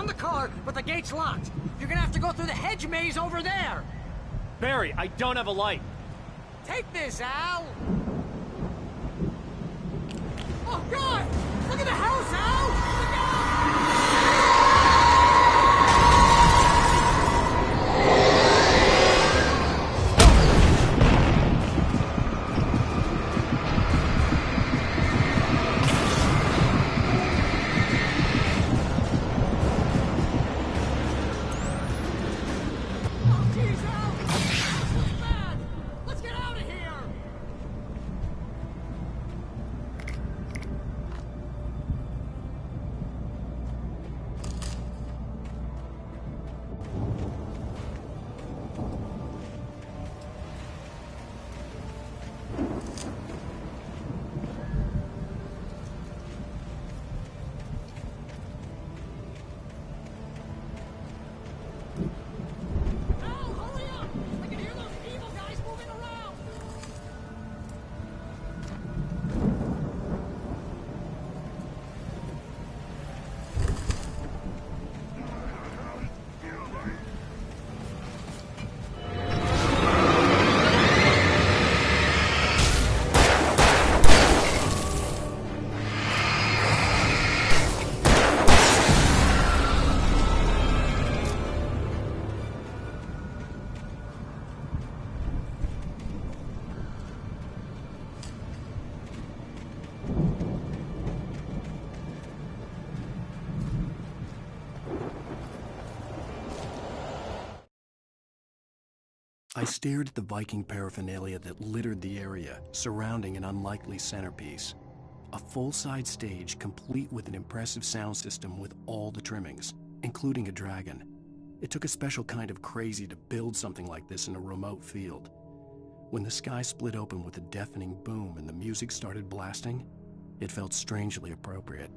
found the car, but the gate's locked. You're gonna have to go through the hedge maze over there. Barry, I don't have a light. Take this, Al. Oh, God! Look at the house, Al! Look out! I stared at the Viking paraphernalia that littered the area, surrounding an unlikely centerpiece. A full-size stage complete with an impressive sound system with all the trimmings, including a dragon. It took a special kind of crazy to build something like this in a remote field. When the sky split open with a deafening boom and the music started blasting, it felt strangely appropriate.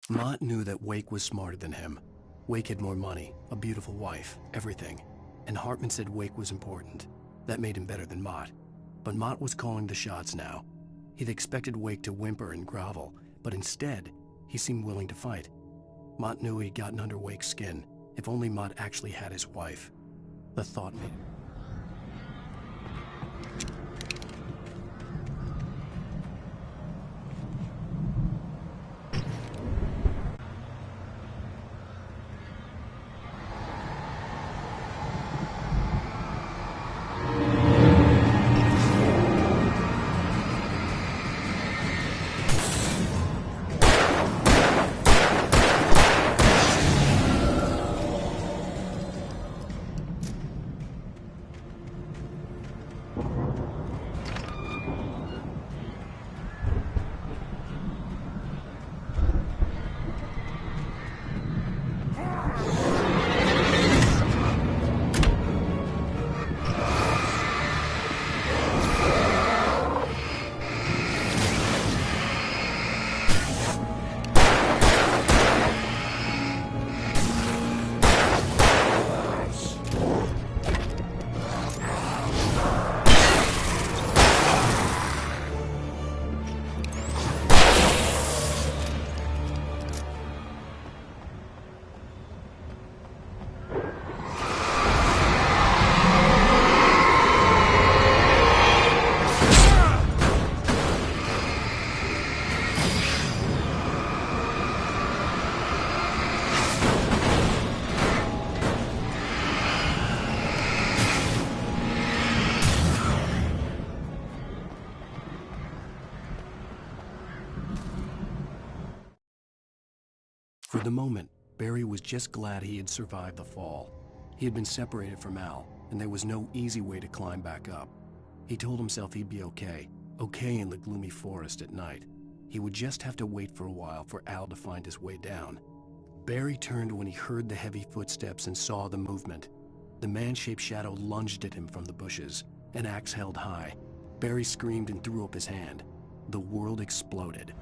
Mott knew that Wake was smarter than him. Wake had more money, a beautiful wife, everything. And Hartman said Wake was important. That made him better than Mott. But Mott was calling the shots now. He'd expected Wake to whimper and grovel, but instead, he seemed willing to fight. Mott knew he'd gotten under Wake's skin. If only Mott actually had his wife. The thought made him. For the moment, Barry was just glad he had survived the fall. He had been separated from Al, and there was no easy way to climb back up. He told himself he'd be okay in the gloomy forest at night. He would just have to wait for a while for Al to find his way down. Barry turned when he heard the heavy footsteps and saw the movement. The man-shaped shadow lunged at him from the bushes, an axe held high. Barry screamed and threw up his hand. The world exploded.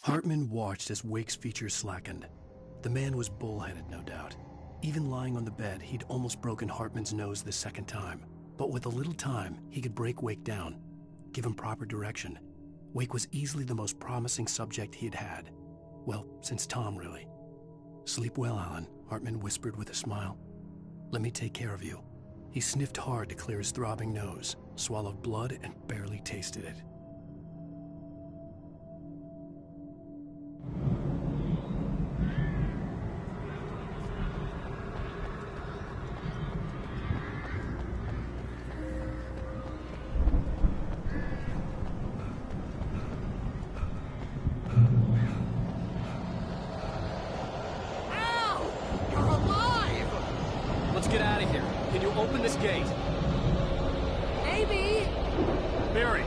Hartman watched as Wake's features slackened. The man was bullheaded, no doubt. Even lying on the bed, he'd almost broken Hartman's nose the second time. But with a little time, he could break Wake down, give him proper direction. Wake was easily the most promising subject he had had. Well, since Tom, really. "Sleep well, Alan," Hartman whispered with a smile. "Let me take care of you." He sniffed hard to clear his throbbing nose, swallowed blood, and barely tasted it. Get out of here. Can you open this gate? Maybe. Barry!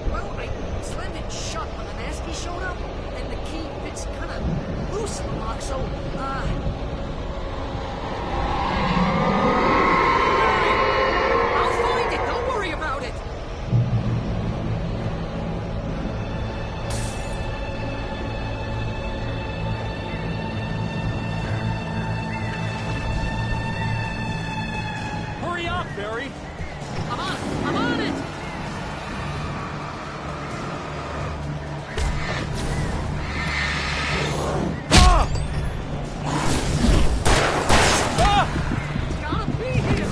Well, I slammed it shut when the nasty showed up, and the key fits kind of loose in the lock, so, I'll find it, don't worry about it! Barry! I'm on it! It's gotta be here!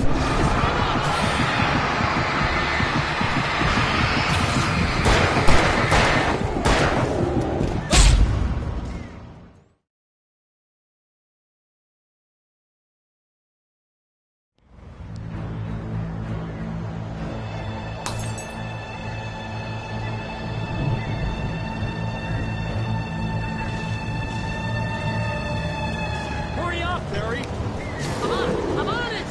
Barry! I'm on it!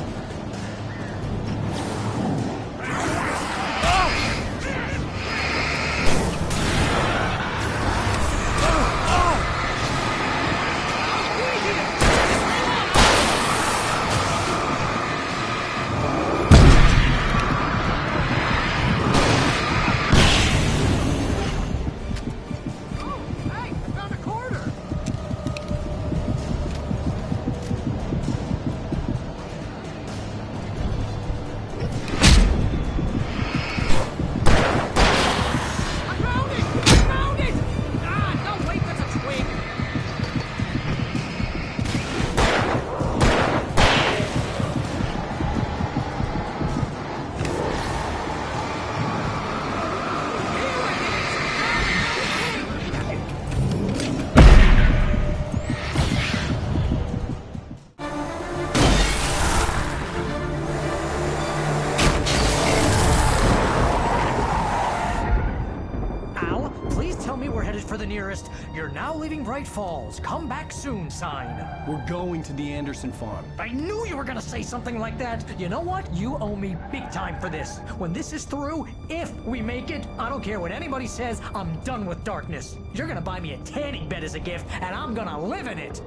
For the nearest, "You're now leaving Bright Falls. Come back soon" sign. We're going to the Anderson farm. I knew you were gonna say something like that. You know what? You owe me big time for this. When this is through, if we make it, I don't care what anybody says, I'm done with darkness. You're gonna buy me a tanning bed as a gift, and I'm gonna live in it.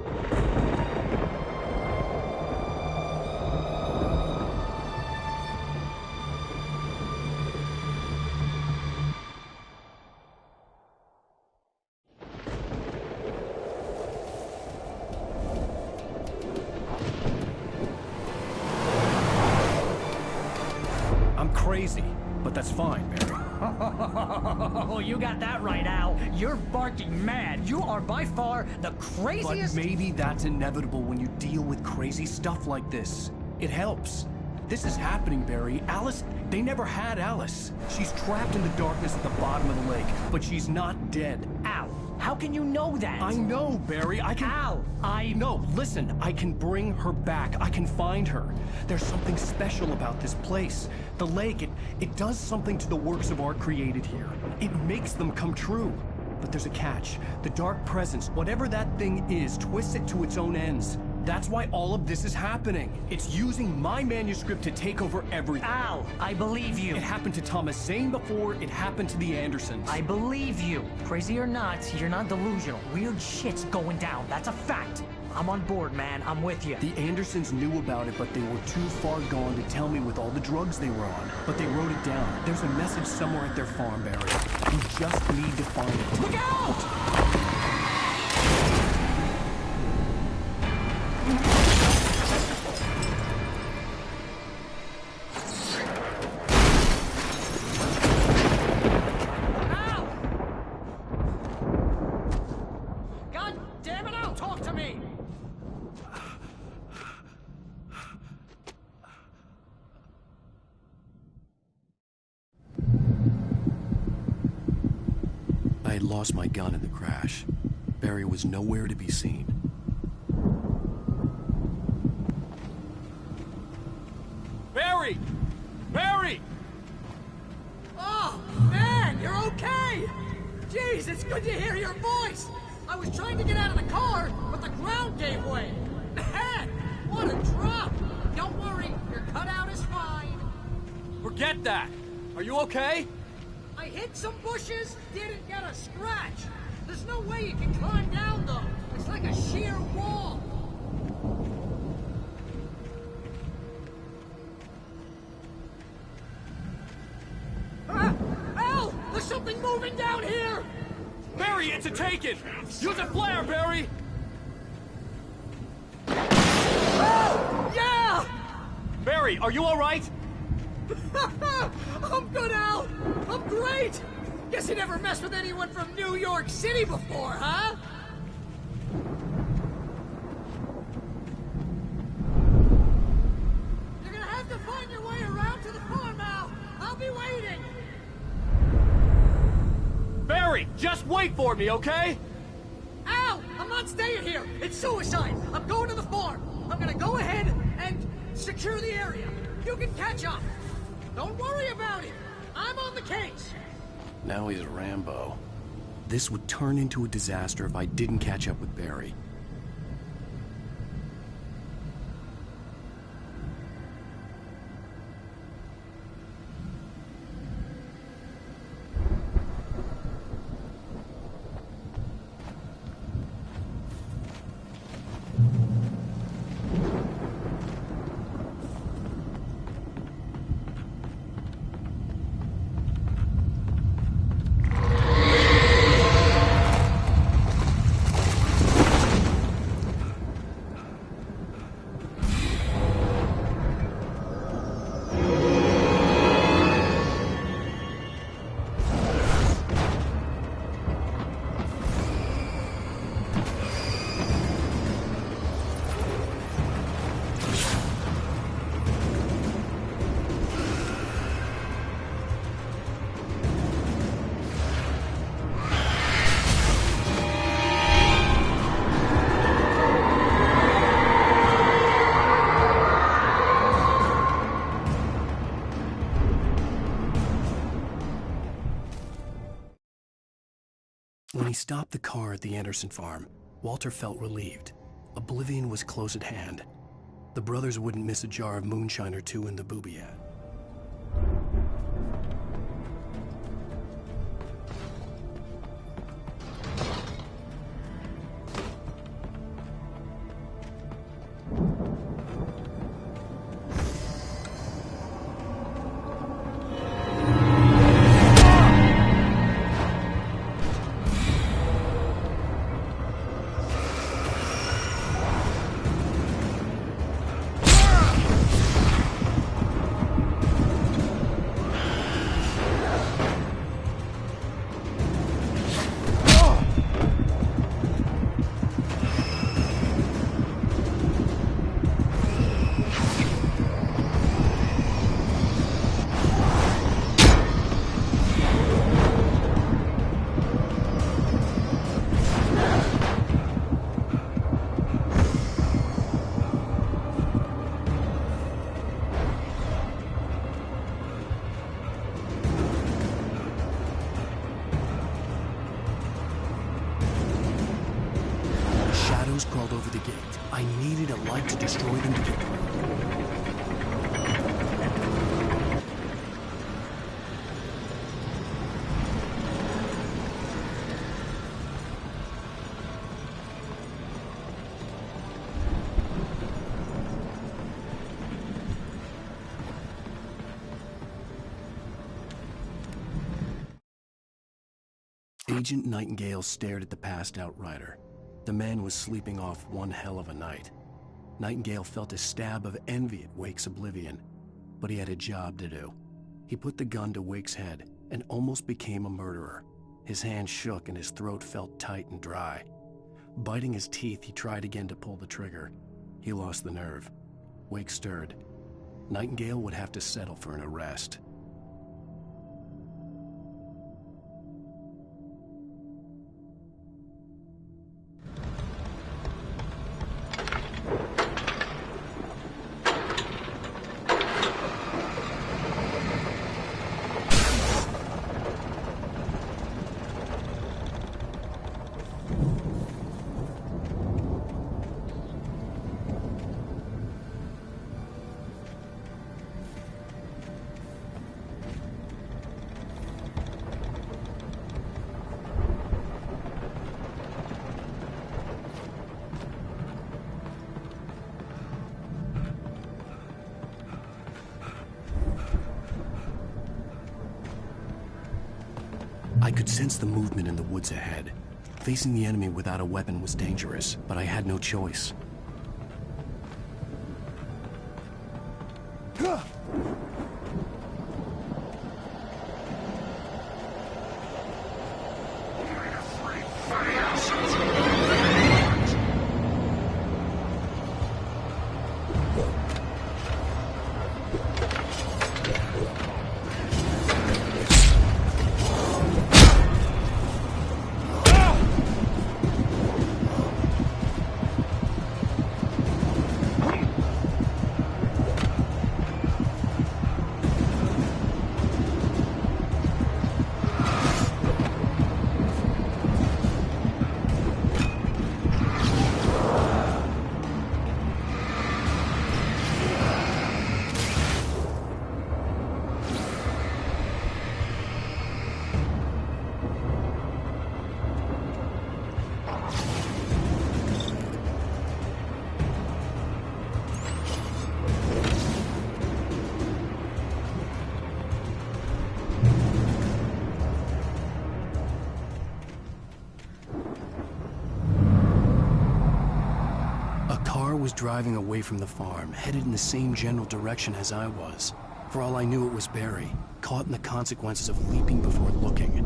Crazy, but that's fine, Barry. Oh, you got that right, Al. You're barking mad. You are by far the craziest... But maybe that's inevitable when you deal with crazy stuff like this. It helps. This is happening, Barry. Alice, they never had Alice. She's trapped in the darkness at the bottom of the lake, but she's not dead. Al, how can you know that? I know, Barry. I can... Al, No, listen. I can bring her back. I can find her. There's something special about this place. The lake, it does something to the works of art created here. It makes them come true. But there's a catch. The dark presence, whatever that thing is, twists it to its own ends. That's why all of this is happening. It's using my manuscript to take over everything. Al, I believe you. It happened to Thomas Zane before, it happened to the Andersons. I believe you. Crazy or not, you're not delusional. Weird shit's going down. That's a fact. I'm on board, man. I'm with you. The Andersons knew about it, but they were too far gone to tell me with all the drugs they were on. But they wrote it down. There's a message somewhere at their farm, Barry. You just need to find it. Look out! talk to me! I had lost my gun in the crash. Barry was nowhere to be seen. Barry! Barry! Oh, man, you're okay! Jeez, it's good to hear your voice! I was trying to get out of the car, but the ground gave way! Man, what a drop! Don't worry, your cutout is fine. Forget that! Are you okay? I hit some bushes, didn't get a scratch. There's no way you can climb down, though. It's like a sheer wall. Ah! Al! There's something moving down here! Barry, it's a taken! Use a flare, Barry! Oh! Yeah! Barry, are you alright? I'm good, Al! I'm great! Guess you never messed with anyone from New York City before, huh? You're gonna have to find your way around to the farm, Al! I'll be waiting! Barry, just wait for me, okay? Al! I'm not staying here! It's suicide! I'm going to the farm! I'm gonna go ahead and secure the area. You can catch up! Don't worry about it! I'm on the case! Now he's Rambo. This would turn into a disaster if I didn't catch up with Barry. When he stopped the car at the Anderson farm, Walter felt relieved. Oblivion was close at hand. The brothers wouldn't miss a jar of moonshine or two in the boobiad. Crawled over the gate. I needed a light to destroy them to get through. Agent Nightingale stared at the passed-out rider. The man was sleeping off one hell of a night. Nightingale felt a stab of envy at Wake's oblivion, but he had a job to do. He put the gun to Wake's head and almost became a murderer. His hand shook and his throat felt tight and dry. Biting his teeth, he tried again to pull the trigger. He lost the nerve. Wake stirred. Nightingale would have to settle for an arrest. I could sense the movement in the woods ahead. Facing the enemy without a weapon was dangerous, but I had no choice. Was driving away from the farm, headed in the same general direction as I was. For all I knew, it was Barry, caught in the consequences of leaping before looking.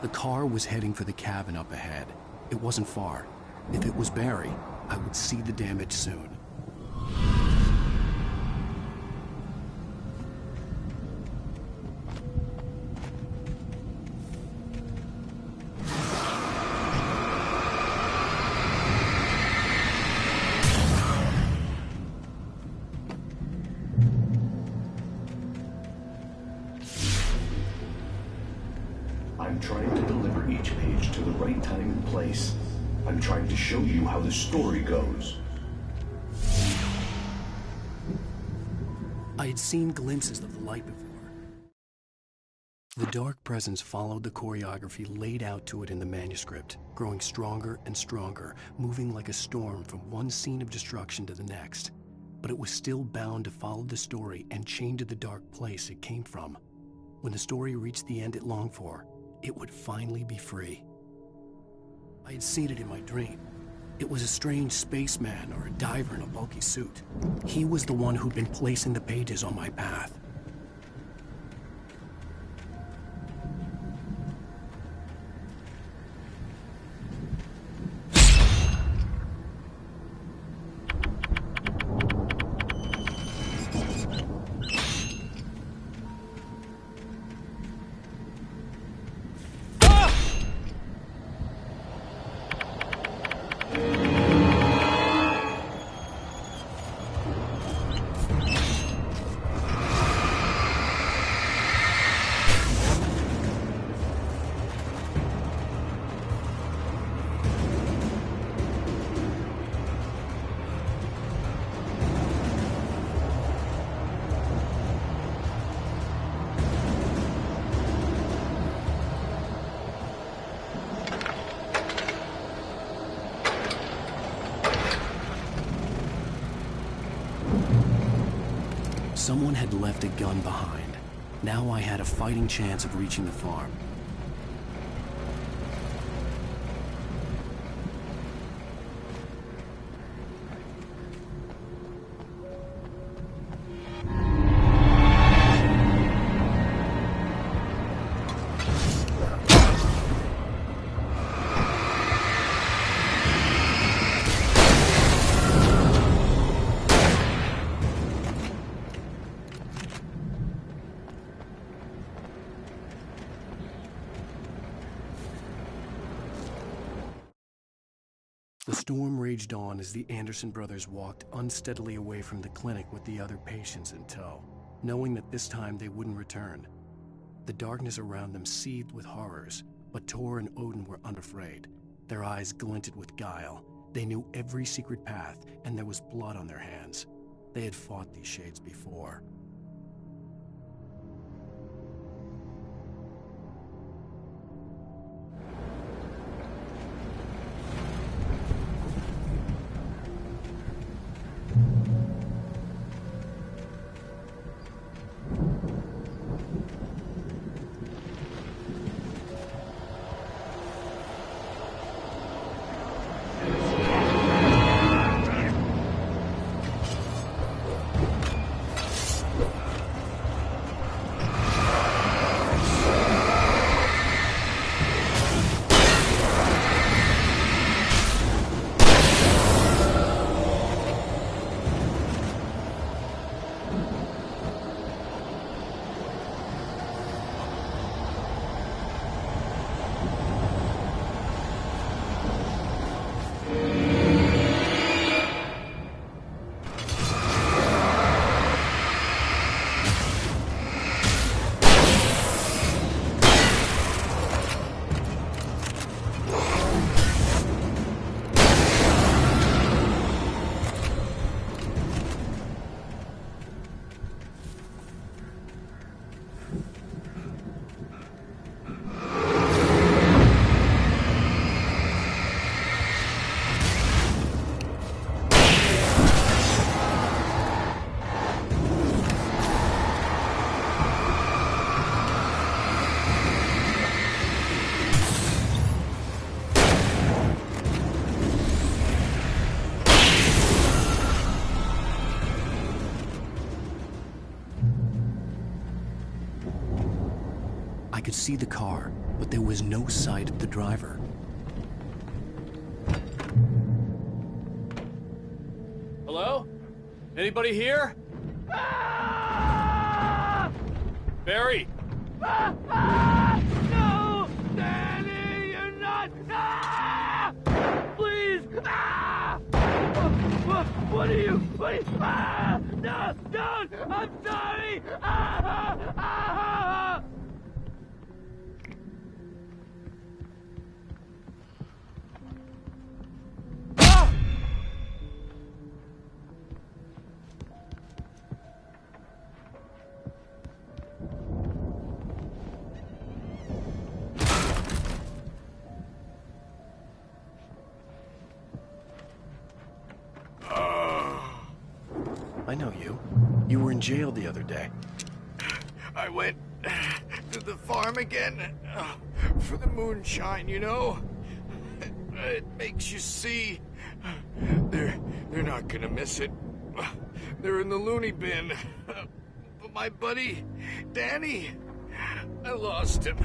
The car was heading for the cabin up ahead. It wasn't far. If it was Barry, I would see the damage soon. I'm trying to deliver each page to the right time and place. I'm trying to show you how the story goes. I had seen glimpses of the light before. The dark presence followed the choreography laid out to it in the manuscript, growing stronger and stronger, moving like a storm from one scene of destruction to the next. But it was still bound to follow the story and chained to the dark place it came from. When the story reached the end it longed for, it would finally be free. I had seen it in my dream. It was a strange spaceman or a diver in a bulky suit. He was the one who'd been placing the pages on my path. Someone had left a gun behind. Now I had a fighting chance of reaching the farm. The storm raged on as the Anderson brothers walked unsteadily away from the clinic with the other patients in tow, knowing that this time they wouldn't return. The darkness around them seethed with horrors, but Tor and Odin were unafraid. Their eyes glinted with guile. They knew every secret path, and there was blood on their hands. They had fought these shades before. I could see the car, but there was no sight of the driver. Hello? Anybody here? Barry! No! Danny, you're not! Please! What are you? No! Don't! I'm sorry! I know you. You were in jail the other day. I went to the farm again for the moonshine, you know? It makes you see. They're not gonna miss it. They're in the loony bin. But my buddy, Danny, I lost him.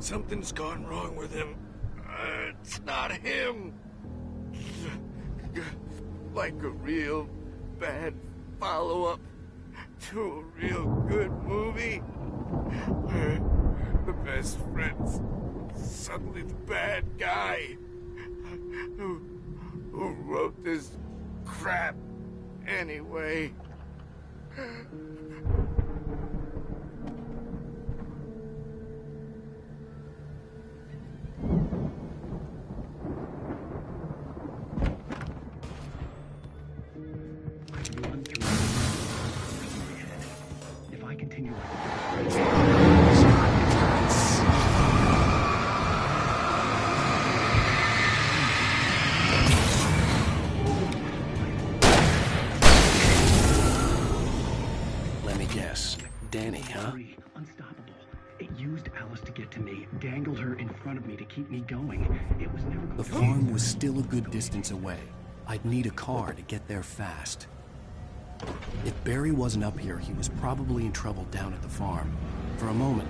Something's gone wrong with him. It's not him. Like a real bad follow-up to a real good movie where the best friend's suddenly the bad guy who wrote this crap anyway. If I continue Danny, huh? Unstoppable. It used Alice to get to me, dangled her in front of me to keep me going. It was never going The to... farm was still a good distance away. I'd need a car to get there fast. If Barry wasn't up here, he was probably in trouble down at the farm. For a moment,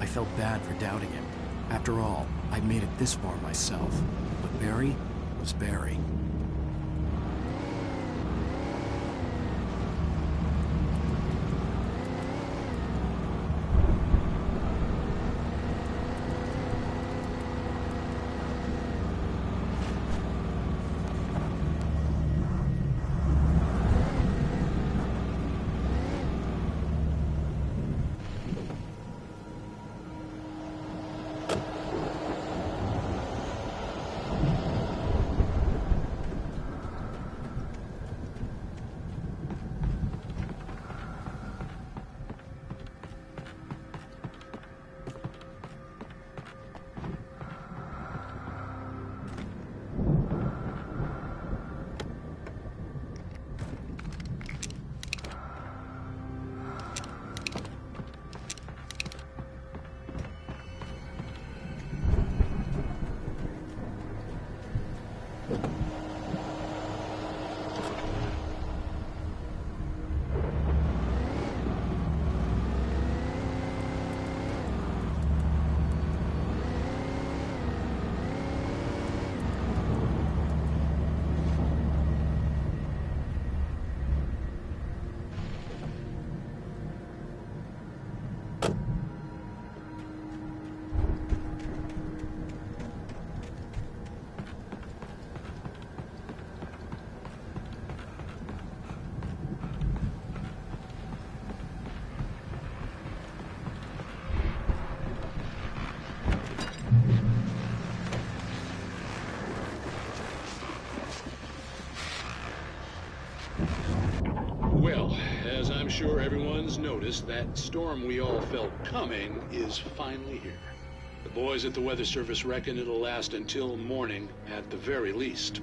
I felt bad for doubting him. After all, I'd made it this far myself. But Barry was Barry. Well, as I'm sure everyone's noticed, that storm we all felt coming is finally here. The boys at the Weather Service reckon it'll last until morning at the very least.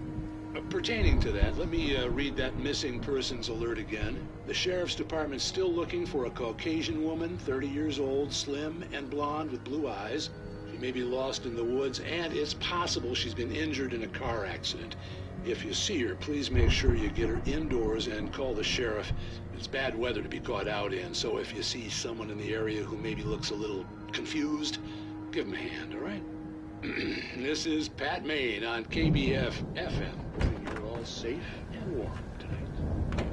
Pertaining to that, let me read that missing persons alert again. The Sheriff's Department's still looking for a Caucasian woman, 30 years old, slim and blonde with blue eyes. She may be lost in the woods, and it's possible she's been injured in a car accident. If you see her, please make sure you get her indoors and call the sheriff. It's bad weather to be caught out in, so if you see someone in the area who maybe looks a little confused, give him a hand, all right? This is Pat Maine on KBF FM. You're all safe and warm tonight.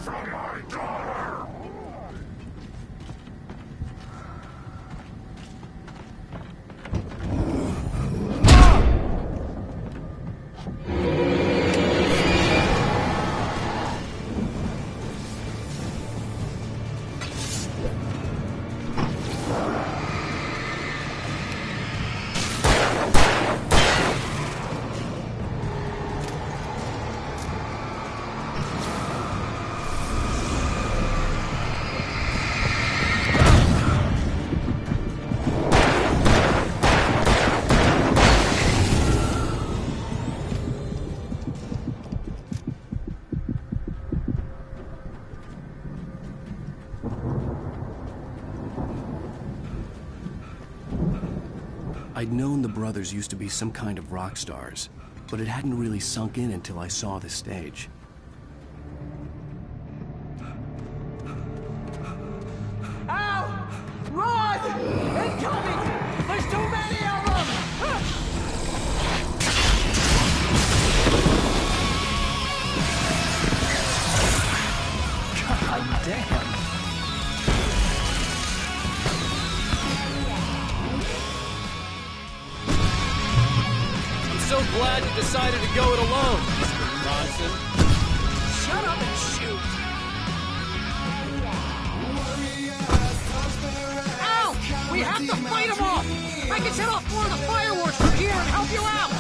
from my daughter! I'd known the brothers used to be some kind of rock stars, but it hadn't really sunk in until I saw the stage. Ow! Run! Incoming! There's too many of them! God damn. So glad you decided to go it alone, Mr. Bronson. Shut up and shoot! Ow! We have to fight them off! I can set off more of the fireworks from here and help you out!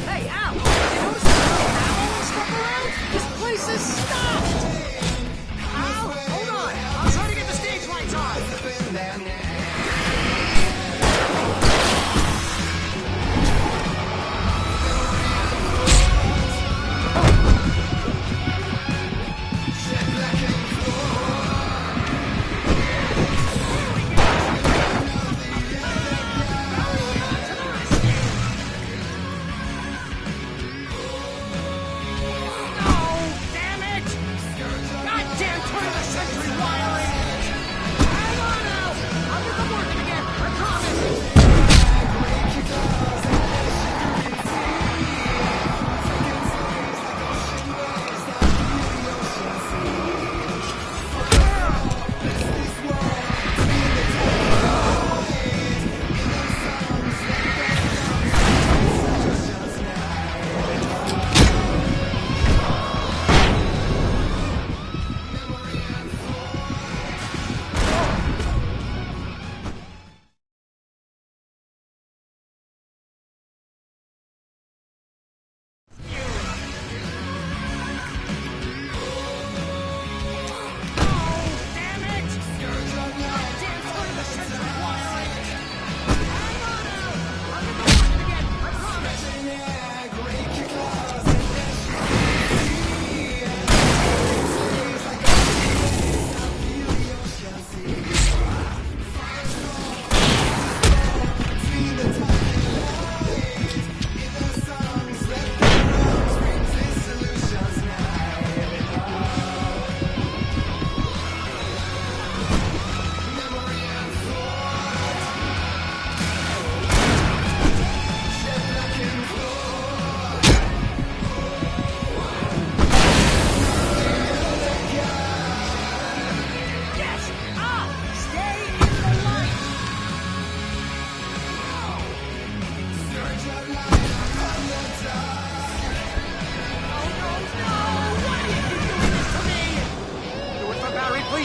Hey, Al! You notice the little owl and stuff around? This place is stopped! Al, hold on! I'll try to get the stage lights on!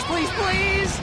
Please, please!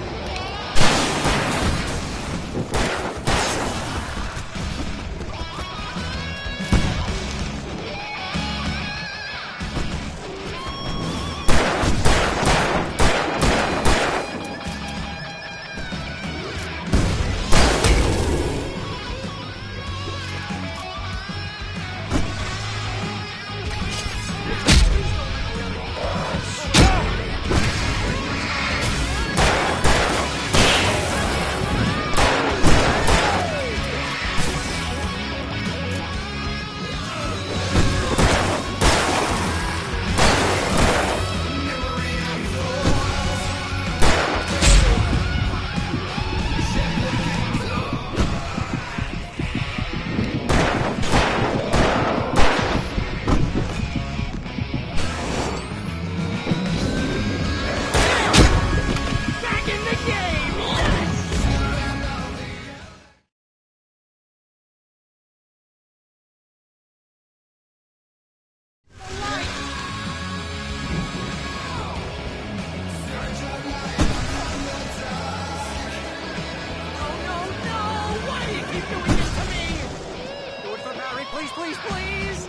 please!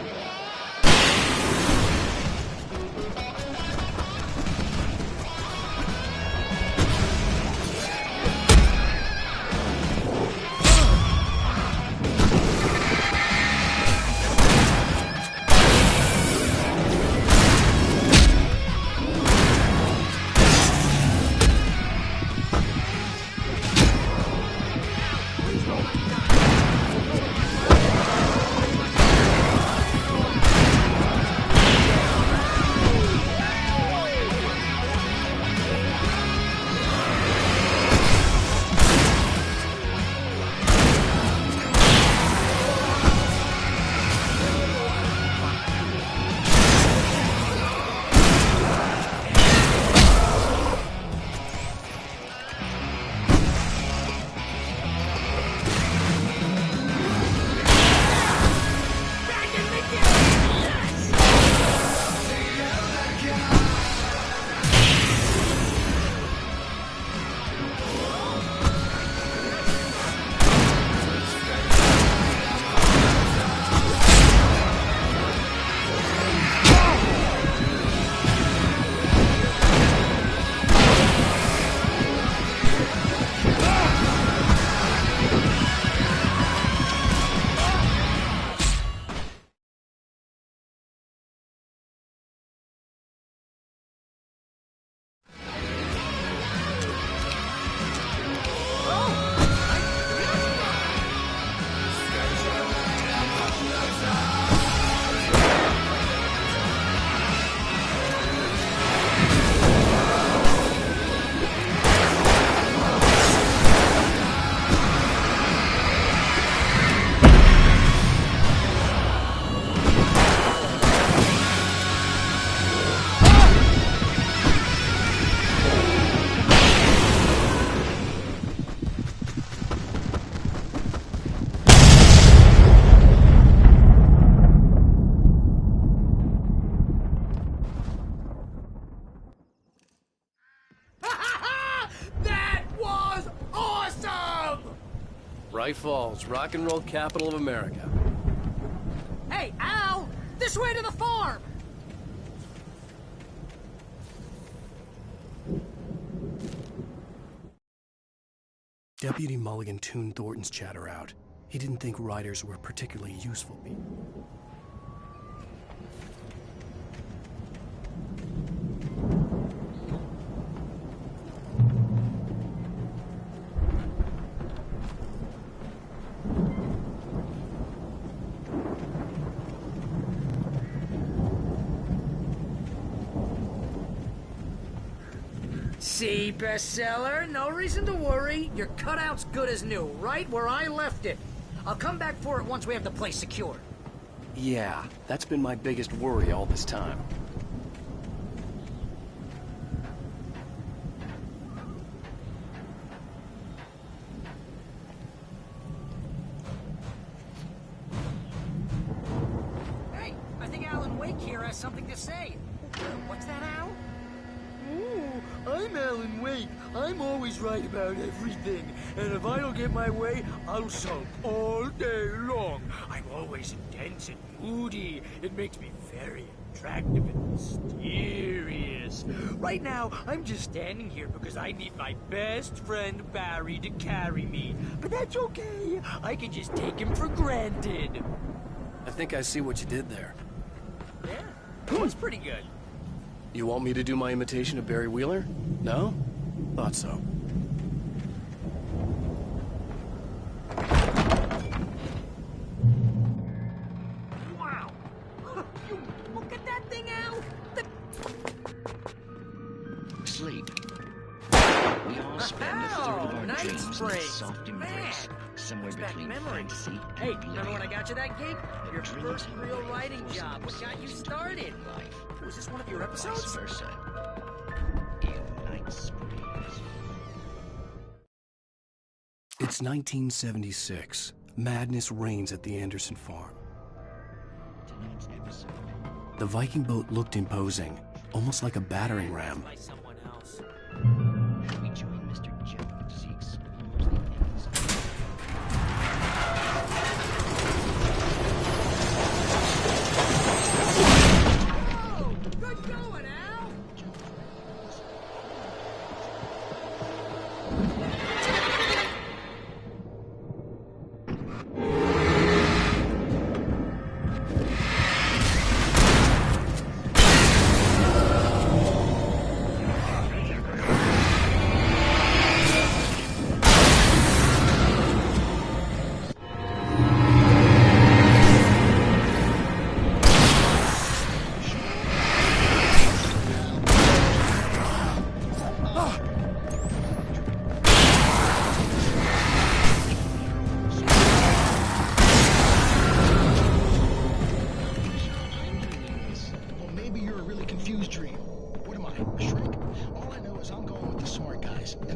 That was awesome! Bright Falls, rock and roll capital of America. Hey, Al! This way to the farm! Deputy Mulligan tuned Thornton's chatter out. He didn't think riders were particularly useful people. See, bestseller, no reason to worry. Your cutout's good as new, right where I left it. I'll come back for it once we have the place secured. Yeah, that's been my biggest worry all this time. Hey, I think Alan Wake here has something to say. What's that, Al? Ooh, I'm Alan Wake. I'm always right about everything. And if I don't get my way, I'll sulk all day long. I'm always intense and moody. It makes me very attractive and mysterious. Right now, I'm just standing here because I need my best friend Barry to carry me. But that's okay. I can just take him for granted. I think I see what you did there. Yeah, that was pretty good. You want me to do my imitation of Barry Wheeler? No? Thought so. Wow! You look at that thing, Al! Sleep. We all spend a third of our night dreams in springs. that soft embrace, somewhere Brings back between memories. fantasy Hey, and remember when I got you that gig? Your dreams first and real life writing was job. What got you started? life. Was this one of your Vice episodes? versa. In night springs. It's 1976. Madness reigns at the Anderson farm. Tonight's episode. The Viking boat looked imposing, almost like a battering ram. By someone else. We join Mr. Jones as he explores the ends of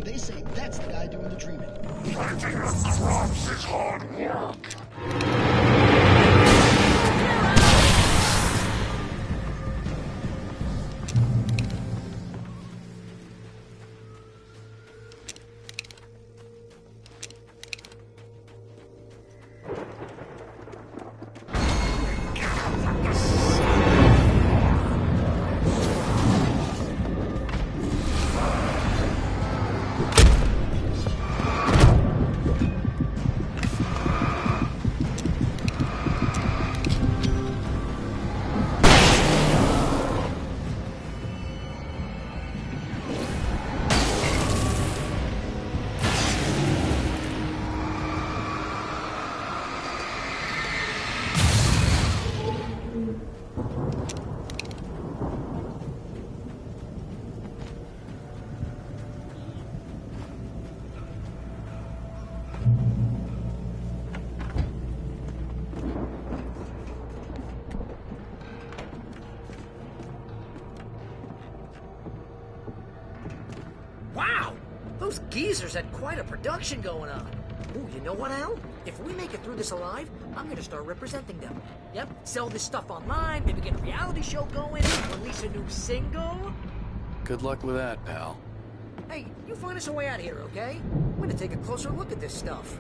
and they say that's the guy doing the dreaming. Fighting the crops is hard work. Wow! Those geezers had quite a production going on. Ooh, you know what, Al? If we make it through this alive, I'm gonna start representing them. Yep, sell this stuff online, maybe get a reality show going, release a new single. Good luck with that, pal. Hey, you find us a way out of here, okay? I'm gonna take a closer look at this stuff.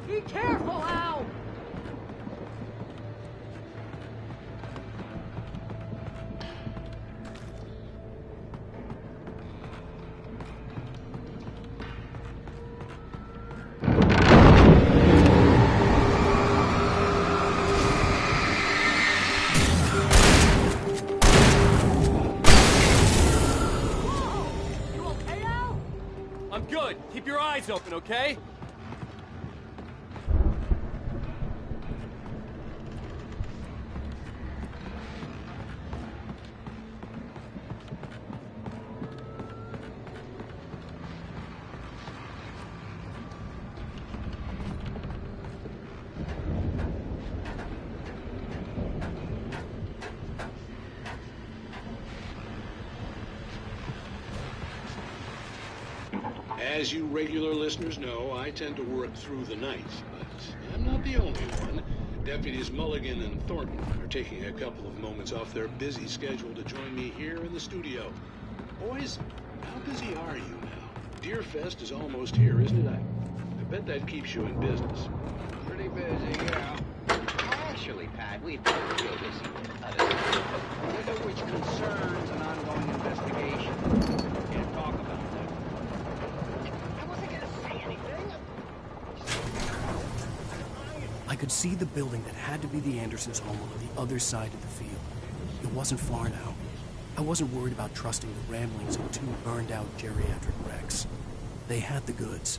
Be careful, Al! I'm good. Keep your eyes open, okay? As you regular listeners know, I tend to work through the night, but I'm not the only one. Deputies Mulligan and Thornton are taking a couple of moments off their busy schedule to join me here in the studio. Boys, how busy are you now? Deerfest is almost here, isn't it? I bet that keeps you in business. Pretty busy, yeah. Actually, Pat, we've been real busy with other things, which concerns an ongoing investigation. Can't talk about that. I wasn't gonna say anything. I could see the building that had to be the Andersons' home on the other side of the field. It wasn't far now. I wasn't worried about trusting the ramblings of two burned-out geriatric wrecks. They had the goods.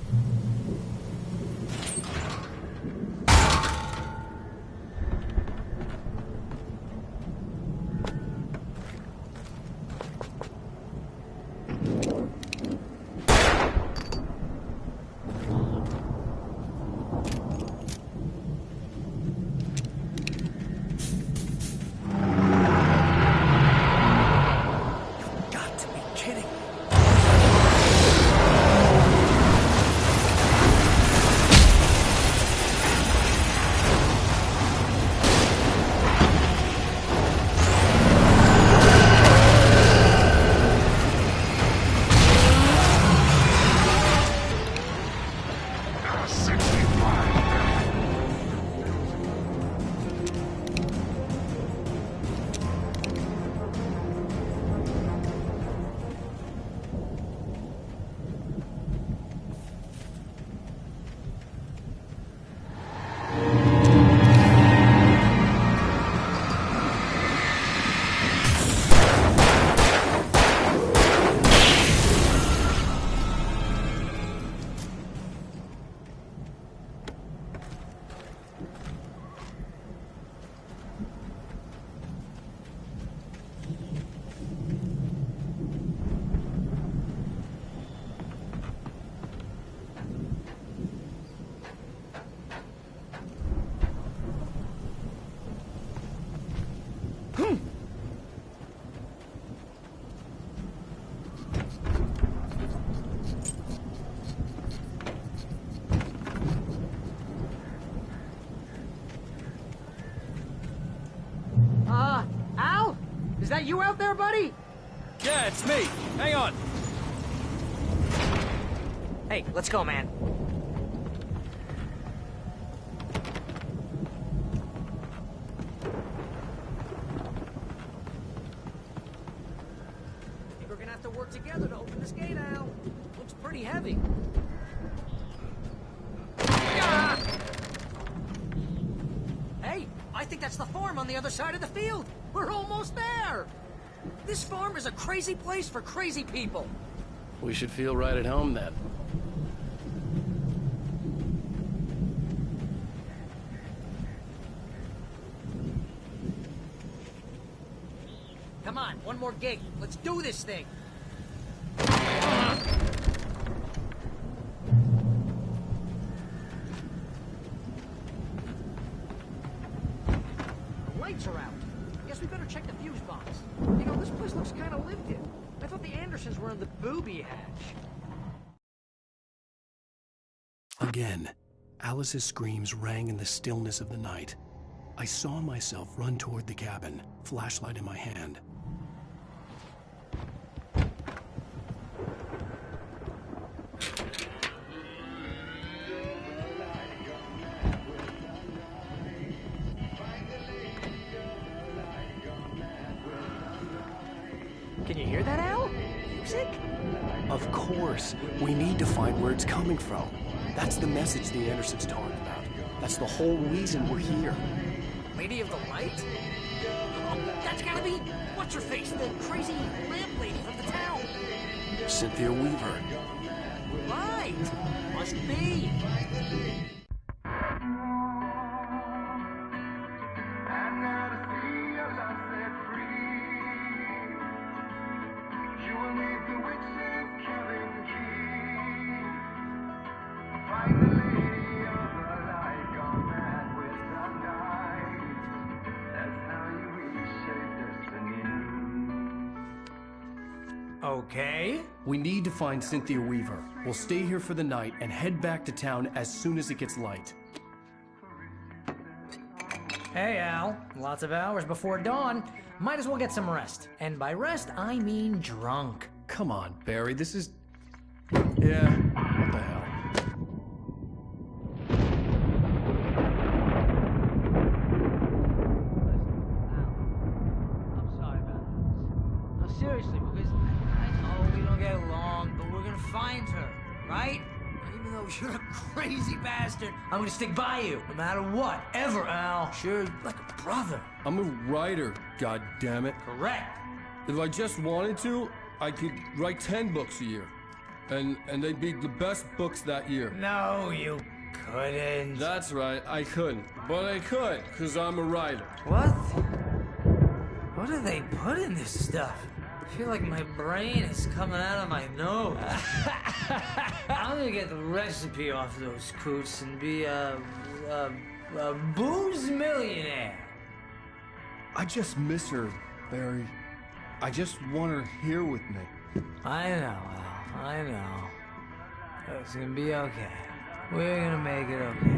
that you out there, buddy? Yeah, it's me. Hang on. Hey, let's go, man. I think we're gonna have to work together to open this gate, Al. Looks pretty heavy. Ah! Hey, I think that's the farm on the other side of the field. We're almost there. This farm is a crazy place for crazy people. We should feel right at home then. Come on, one more gate. Let's do this thing. The lights are out. Guess we better check the fuse box. You know, this place looks kind of lived in. I thought the Andersons were in the booby hatch. Again, Alice's screams rang in the stillness of the night. I saw myself run toward the cabin, flashlight in my hand. Can you hear that, Al? Music? Of course. We need to find where it's coming from. That's the message the Andersons talked about. That's the whole reason we're here. Lady of the Light? Oh, that's gotta be... What's-her-face? The crazy lamp lady from the town. Cynthia Weaver. Right. Must be. Okay. We need to find Cynthia Weaver. We'll stay here for the night and head back to town as soon as it gets light. Hey, Al. Lots of hours before dawn. Might as well get some rest. And by rest, I mean drunk. Come on, Barry, this is... Yeah, what the hell? I'm sorry about this. No, seriously, because I know we don't get along, but we're gonna find her, right? Even though you're a crazy bastard, I'm gonna stick by you, no matter what, ever, Al. Sure, like a brother. I'm a writer, goddammit. Correct. If I just wanted to, I could write 10 books a year. And they'd be the best books that year. No, you couldn't. That's right, I couldn't. But I could, because I'm a writer. What? What do they put in this stuff? I feel like my brain is coming out of my nose. I'm gonna get the recipe off those coots and be a booze millionaire. I just miss her, Barry. I just want her here with me. I know, Al. I know. It's gonna be okay. We're gonna make it okay.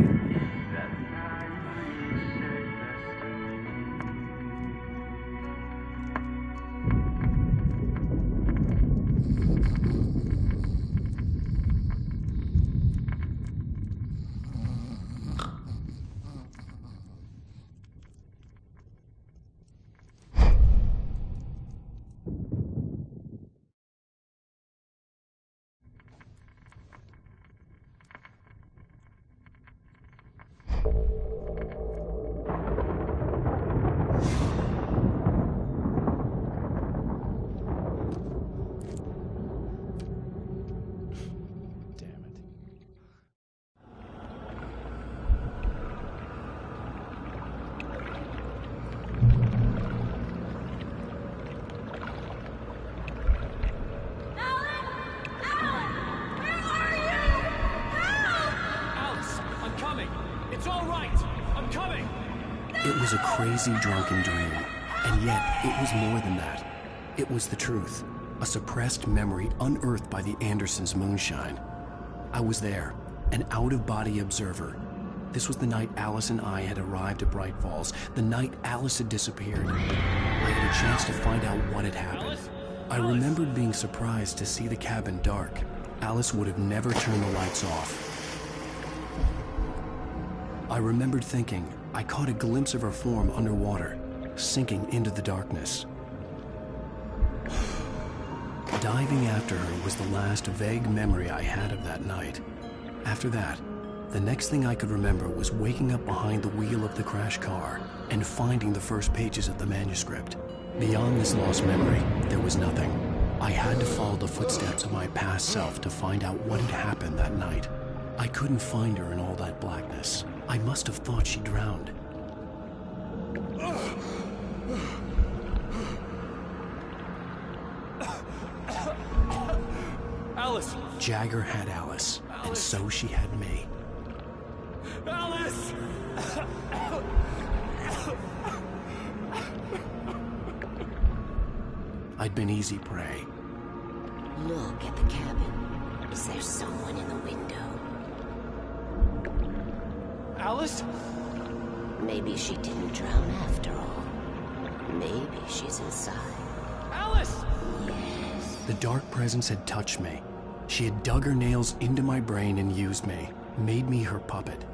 It was a crazy, drunken dream, and yet it was more than that. It was the truth, a suppressed memory unearthed by the Andersons' moonshine. I was there, an out-of-body observer, This was the night Alice and I had arrived at Bright Falls, the night Alice had disappeared. I had a chance to find out what had happened. I remembered being surprised to see the cabin dark. Alice would have never turned the lights off. I remembered thinking I caught a glimpse of her form underwater, sinking into the darkness. Diving after her was the last vague memory I had of that night. After that, the next thing I could remember was waking up behind the wheel of the crash car and finding the first pages of the manuscript. Beyond this lost memory, there was nothing. I had to follow the footsteps of my past self to find out what had happened that night. I couldn't find her in all that blackness. I must have thought she drowned. Alice! Jagger had Alice, and so she had me. Alice! I'd been easy prey. Look at the cabin. Is there someone in the window? Alice? Maybe she didn't drown after all. Maybe she's inside. Alice! Yes. The dark presence had touched me. She had dug her nails into my brain and used me, made me her puppet.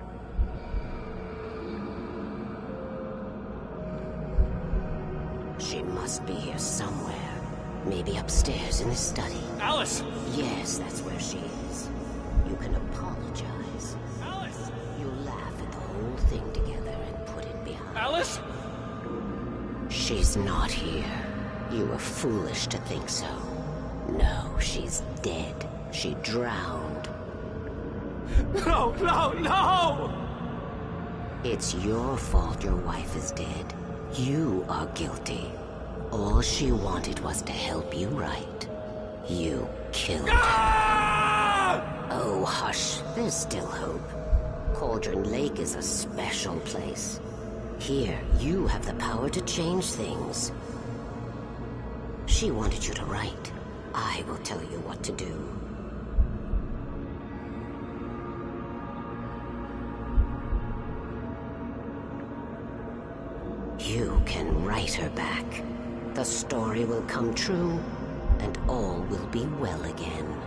She must be here somewhere. Maybe upstairs in the study. Alice! Yes, that's where she is. You can apologize. Alice! You laugh at the whole thing together and put it behind. Alice! She's not here. You were foolish to think so. No, she's dead. She drowned. No, no, no! It's your fault your wife is dead. You are guilty. All she wanted was to help you right. You killed her. Oh, hush. There's still hope. Cauldron Lake is a special place. Here, you have the power to change things. She wanted you to write. I will tell you what to do. You can write her back. The story will come true, and all will be well again.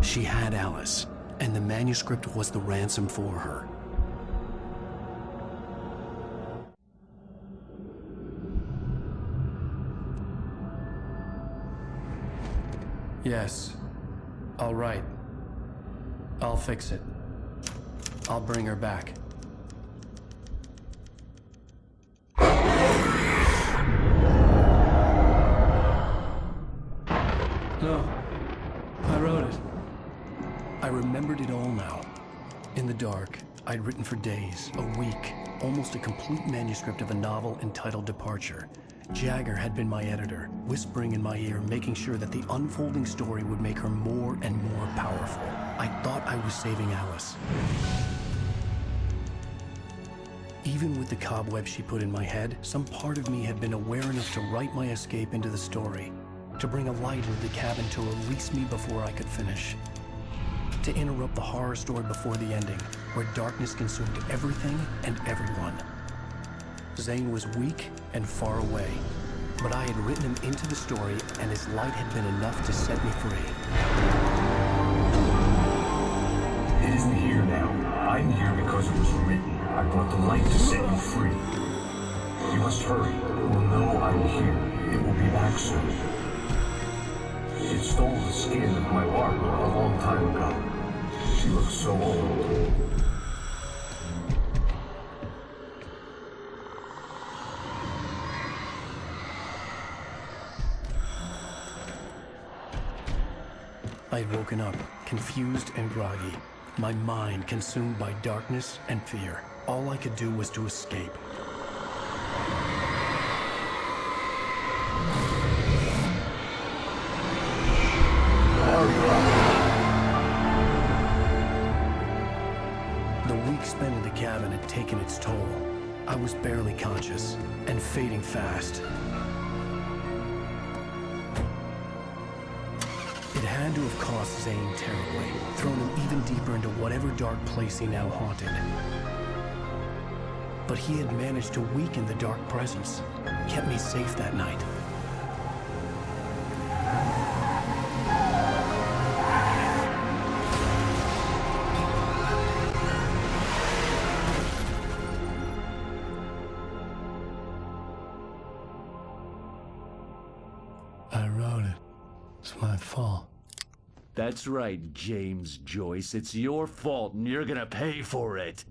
She had Alice, and the manuscript was the ransom for her. Yes. All right. I'll fix it. I'll bring her back. No. I wrote it. I remembered it all now. In the dark, I'd written for days, a week, almost a complete manuscript of a novel entitled Departure. Jagger had been my editor, whispering in my ear, making sure that the unfolding story would make her more and more powerful. I thought I was saving Alice. Even with the cobweb she put in my head, some part of me had been aware enough to write my escape into the story, to bring a light into the cabin to release me before I could finish, to interrupt the horror story before the ending, where darkness consumed everything and everyone. Zane was weak and far away, but I had written him into the story, and his light had been enough to set me free. It isn't here now. I'm here because it was written. I brought the light to set you free. You must hurry. It will know I'm here. It will be back soon. It stole the skin of my Bart a long time ago. She looks so old. I'd woken up, confused and groggy, my mind consumed by darkness and fear. All I could do was to escape. The week spent in the cabin had taken its toll. I was barely conscious, and fading fast. It had had to have cost Zane terribly, thrown him even deeper into whatever dark place he now haunted. But he had managed to weaken the dark presence, kept me safe that night. I wrote it. It's my fault. That's right, James Joyce. It's your fault, and you're gonna pay for it.